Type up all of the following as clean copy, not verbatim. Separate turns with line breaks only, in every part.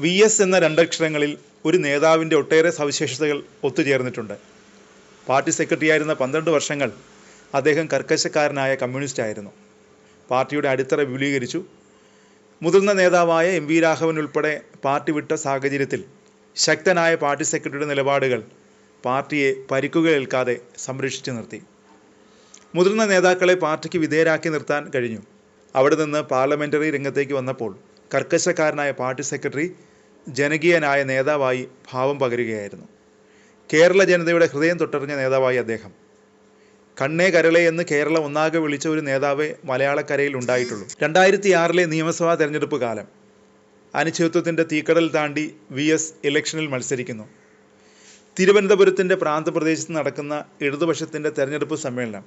VS എന്ന രണ്ടക്ഷരങ്ങളിൽ ഒരു നേതാവിൻ്റെ ഒട്ടേറെ സവിശേഷതകൾ ഒത്തുചേർന്നിട്ടുണ്ട്. പാർട്ടി സെക്രട്ടറിയായിരുന്ന 12 വർഷങ്ങൾ അദ്ദേഹം കർക്കശക്കാരനായ കമ്മ്യൂണിസ്റ്റ് ആയിരുന്നു. പാർട്ടിയുടെ അടിത്തറ വിപുലീകരിച്ചു. മുതിർന്ന നേതാവായ MV രാഘവൻ ഉൾപ്പെടെ പാർട്ടി വിട്ട സാഹചര്യത്തിൽ ശക്തനായ പാർട്ടി സെക്രട്ടറിയുടെ നിലപാടുകൾ പാർട്ടിയെ പരിക്കുകളേൽക്കാതെ സംരക്ഷിച്ചു നിർത്തി. മുതിർന്ന നേതാക്കളെ പാർട്ടിക്ക് വിധേയരാക്കി നിർത്താൻ കഴിഞ്ഞു. അവിടെ നിന്ന് പാർലമെൻ്ററി രംഗത്തേക്ക് വന്നപ്പോൾ കർക്കശക്കാരനായ പാർട്ടി സെക്രട്ടറി ജനകീയനായ നേതാവായി ഭാവം പകരുകയായിരുന്നു. കേരള ജനതയുടെ ഹൃദയം തൊട്ടറിഞ്ഞ നേതാവായി അദ്ദേഹം. കണ്ണേ കരളെ എന്ന് കേരളം ഒന്നാകെ വിളിച്ച ഒരു നേതാവേ മലയാളക്കരയിൽ ഉണ്ടായിട്ടുള്ളൂ. 2006 നിയമസഭാ തെരഞ്ഞെടുപ്പ് കാലം. അനിശ്ചിതത്വത്തിൻ്റെ തീക്കടൽ താണ്ടി VS ഇലക്ഷനിൽ മത്സരിക്കുന്നു. തിരുവനന്തപുരത്തിൻ്റെ പ്രാന്തപ്രദേശത്ത് നടക്കുന്ന ഇടതുപക്ഷത്തിൻ്റെ തെരഞ്ഞെടുപ്പ് സമ്മേളനം.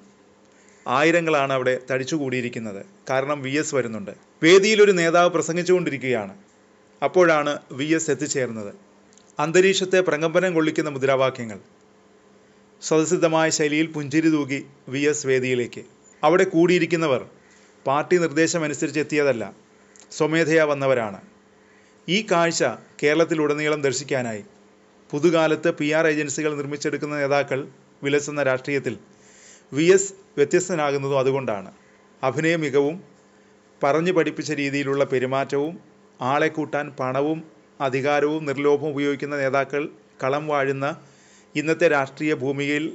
ആയിരങ്ങളാണ് അവിടെ തടിച്ചുകൂടിയിരിക്കുന്നത്. കാരണം VS വരുന്നുണ്ട്. വേദിയിൽ ഒരു നേതാവ് പ്രസംഗിച്ചുകൊണ്ടിരിക്കുകയാണ്. അപ്പോഴാണ് VS എത്തിച്ചേർന്നത്. അന്തരീക്ഷത്തെ പ്രകമ്പനം കൊള്ളിക്കുന്ന മുദ്രാവാക്യങ്ങൾ. സ്വതസിദ്ധമായ ശൈലിയിൽ പുഞ്ചിരി തൂകി VS വേദിയിലേക്ക്. അവിടെ കൂടിയിരിക്കുന്നവർ പാർട്ടി നിർദ്ദേശമനുസരിച്ച് എത്തിയതല്ല, സ്വമേധയാ വന്നവരാണ്. ഈ കാഴ്ച കേരളത്തിലുടനീളം ദർശിക്കാനായി പുതുകാലത്ത് PR ഏജൻസികൾ നിർമ്മിച്ചെടുക്കുന്ന നേതാക്കൾ വിലസുന്ന രാഷ്ട്രീയത്തിൽ VS വ്യത്യസ്തനാകുന്നതും അതുകൊണ്ടാണ്. അഭിനയ മികവും പറഞ്ഞു പഠിപ്പിച്ച രീതിയിലുള്ള പെരുമാറ്റവും ആളെ കൂട്ടാൻ പണവും അധികാരവും നിർലോഭവും ഉപയോഗിക്കുന്ന നേതാക്കൾ കളം വാഴുന്ന ഇന്നത്തെ രാഷ്ട്രീയ ഭൂമികയിൽ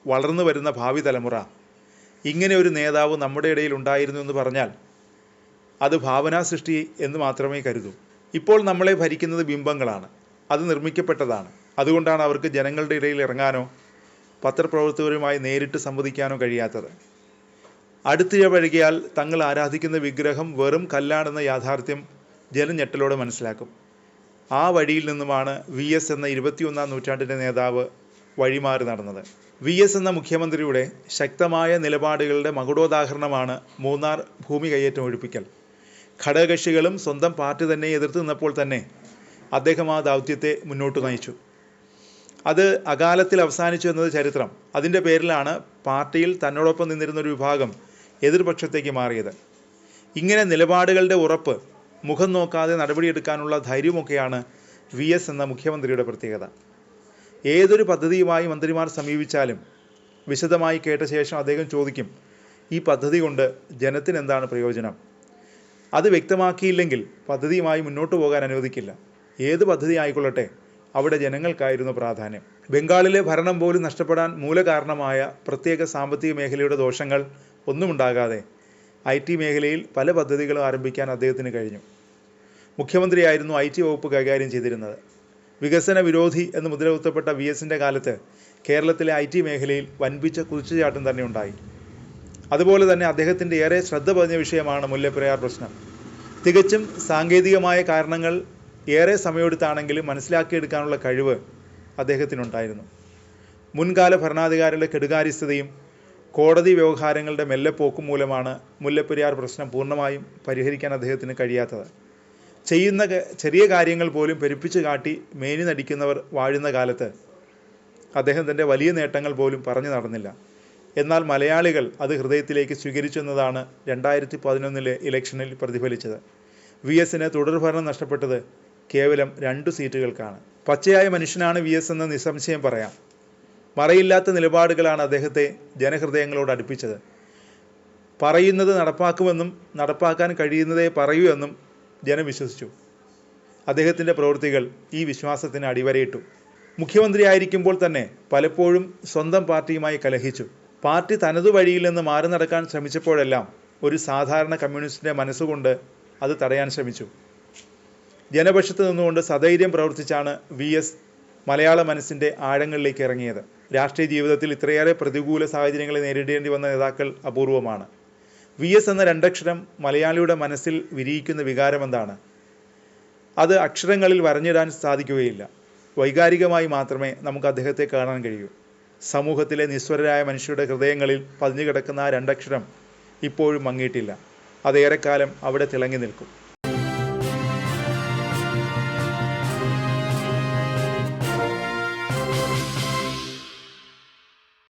വളർന്നു വരുന്ന ഭാവി തലമുറ ഇങ്ങനെ ഒരു നേതാവ് നമ്മുടെ ഇടയിൽ ഉണ്ടായിരുന്നു എന്ന് പറഞ്ഞാൽ അത് ഭാവനാ സൃഷ്ടി എന്ന് മാത്രമേ കരുതൂ. ഇപ്പോൾ നമ്മളെ ഭരിക്കുന്നത് ബിംബങ്ങളാണ്. അത് നിർമ്മിക്കപ്പെട്ടതാണ്. അതുകൊണ്ടാണ് അവർക്ക് ജനങ്ങളുടെ ഇടയിൽ ഇറങ്ങാനോ പത്രപ്രവർത്തകരുമായി നേരിട്ട് സംവദിക്കാനോ കഴിയാത്തത്. അടുത്തിഴപഴകിയാൽ തങ്ങൾ ആരാധിക്കുന്ന വിഗ്രഹം വെറും കല്ലാണെന്ന യാഥാർത്ഥ്യം ജനം ഞെട്ടലോടെ മനസ്സിലാക്കും. ആ വഴിയിൽ നിന്നുമാണ് VS എന്ന 21ാം നൂറ്റാണ്ടിൻ്റെ നേതാവ് വഴിമാറി നടന്നത്. VS എന്ന മുഖ്യമന്ത്രിയുടെ ശക്തമായ നിലപാടുകളുടെ മകുടോദാഹരണമാണ് മൂന്നാർ ഭൂമി കയ്യേറ്റം ഒഴിപ്പിക്കൽ. ഘടകകക്ഷികളും സ്വന്തം പാർട്ടി തന്നെ എതിർത്ത് നിന്നപ്പോൾ തന്നെ അദ്ദേഹം ആ ദൗത്യത്തെ മുന്നോട്ട് നയിച്ചു. അത് അകാലത്തിൽ അവസാനിച്ചു എന്നത് ചരിത്രം. അതിൻ്റെ പേരിലാണ് പാർട്ടിയിൽ തന്നോടൊപ്പം നിന്നിരുന്ന ഒരു വിഭാഗം എതിർപക്ഷത്തേക്ക് മാറിയത്. ഇങ്ങനെ നിലപാടുകളുടെ ഉറപ്പ്, മുഖം നോക്കാതെ നടപടിയെടുക്കാനുള്ള ധൈര്യമൊക്കെയാണ് VS എന്ന മുഖ്യമന്ത്രിയുടെ പ്രത്യേകത. ഏതൊരു പദ്ധതിയുമായി മന്ത്രിമാർ സമീപിച്ചാലും വിശദമായി കേട്ട ശേഷം അദ്ദേഹം ചോദിക്കും, ഈ പദ്ധതി കൊണ്ട് ജനത്തിന് എന്താണ് പ്രയോജനം? അത് വ്യക്തമാക്കിയില്ലെങ്കിൽ പദ്ധതിയുമായി മുന്നോട്ട് പോകാൻ അനുവദിക്കില്ല. ഏത് പദ്ധതി ആയിക്കൊള്ളട്ടെ, അവിടെ ജനങ്ങൾക്കായിരുന്നു പ്രാധാന്യം. ബംഗാളിലെ ഭരണം പോലും നഷ്ടപ്പെടാൻ മൂലകാരണമായ പ്രത്യേക സാമ്പത്തിക മേഖലയുടെ ദോഷങ്ങൾ ഒന്നുമുണ്ടാകാതെ IT മേഖലയിൽ പല പദ്ധതികളും ആരംഭിക്കാൻ അദ്ദേഹത്തിന് കഴിഞ്ഞു. മുഖ്യമന്ത്രിയായിരുന്നു IT വകുപ്പ് കൈകാര്യം ചെയ്തിരുന്നത്. വികസന വിരോധി എന്ന് മുദ്രകുത്തപ്പെട്ട VSൻ്റെ കാലത്ത് കേരളത്തിലെ IT മേഖലയിൽ വൻപിച്ച കുതിച്ചുചാട്ടം തന്നെ ഉണ്ടായി. അതുപോലെ തന്നെ അദ്ദേഹത്തിൻ്റെ ഏറെ ശ്രദ്ധ പതിഞ്ഞ വിഷയമാണ് മുല്ലപ്പെരിയാർ പ്രശ്നം. തികച്ചും സാങ്കേതികമായ കാരണങ്ങൾ ഏറെ സമയമെടുത്താണെങ്കിലും മനസ്സിലാക്കിയെടുക്കാനുള്ള കഴിവ് അദ്ദേഹത്തിനുണ്ടായിരുന്നു. മുൻകാല ഭരണാധികാരികളുടെ കെടുകാര്യസ്ഥതയും കോടതി വ്യവഹാരങ്ങളുടെ മെല്ലെപ്പോക്കും മൂലമാണ് മുല്ലപ്പെരിയാർ പ്രശ്നം പൂർണ്ണമായും പരിഹരിക്കാൻ അദ്ദേഹത്തിന് കഴിയാത്തത്. ചെയ്യുന്ന ചെറിയ കാര്യങ്ങൾ പോലും പെരുപ്പിച്ച് കാട്ടി മേനി നടിക്കുന്നവർ വാഴുന്ന കാലത്ത് അദ്ദേഹം തൻ്റെ വലിയ നേട്ടങ്ങൾ പോലും പറഞ്ഞു നടന്നില്ല. എന്നാൽ മലയാളികൾ അത് ഹൃദയത്തിലേക്ക് സ്വീകരിച്ചു എന്നതാണ് 2011 ഇലക്ഷനിൽ പ്രതിഫലിച്ചത്. VSന് തുടർഭരണം നഷ്ടപ്പെട്ടത് കേവലം 2 സീറ്റുകൾക്കാണ്. പച്ചയായ മനുഷ്യനാണ് VS എന്ന് നിസ്സംശയം പറയാം. മറയില്ലാത്ത നിലപാടുകളാണ് അദ്ദേഹത്തെ ജനഹൃദയങ്ങളോട് അടുപ്പിച്ചത്. പറയുന്നത് നടപ്പാക്കുമെന്നും നടപ്പാക്കാൻ കഴിയുന്നതേ പറയൂ എന്നും ജനം വിശ്വസിച്ചു. അദ്ദേഹത്തിൻ്റെ പ്രവൃത്തികൾ ഈ വിശ്വാസത്തിന് അടിവരയിട്ടു. മുഖ്യമന്ത്രിയായിരിക്കുമ്പോൾ തന്നെ പലപ്പോഴും സ്വന്തം പാർട്ടിയുമായി കലഹിച്ചു. പാർട്ടി തനതു വഴിയിൽ നിന്ന് മാറി നടക്കാൻ ശ്രമിച്ചപ്പോഴെല്ലാം ഒരു സാധാരണ കമ്മ്യൂണിസ്റ്റിൻ്റെ മനസ്സുകൊണ്ട് അത് തടയാൻ ശ്രമിച്ചു. ജനപക്ഷത്ത് നിന്നുകൊണ്ട് സധൈര്യം പ്രവർത്തിച്ചാണ് VS മലയാള മനസ്സിൻ്റെ ആഴങ്ങളിലേക്ക് ഇറങ്ങിയത്. രാഷ്ട്രീയ ജീവിതത്തിൽ ഇത്രയേറെ പ്രതികൂല സാഹചര്യങ്ങളെ നേരിടേണ്ടി വന്ന നേതാക്കൾ അപൂർവമാണ്. VS എന്ന രണ്ടക്ഷരം മലയാളിയുടെ മനസ്സിൽ വിരിയിക്കുന്ന വികാരം എന്താണ്? അത് അക്ഷരങ്ങളിൽ വരഞ്ഞിടാൻ സാധിക്കുകയില്ല. വൈകാരികമായി മാത്രമേ നമുക്ക് അദ്ദേഹത്തെ കാണാൻ കഴിയൂ. സമൂഹത്തിലെ നിസ്വരരായ മനുഷ്യരുടെ ഹൃദയങ്ങളിൽ പതിഞ്ഞു കിടക്കുന്ന ആ രണ്ടക്ഷരം ഇപ്പോഴും മങ്ങിയിട്ടില്ല. അതേറെക്കാലം അവിടെ തിളങ്ങി നിൽക്കും.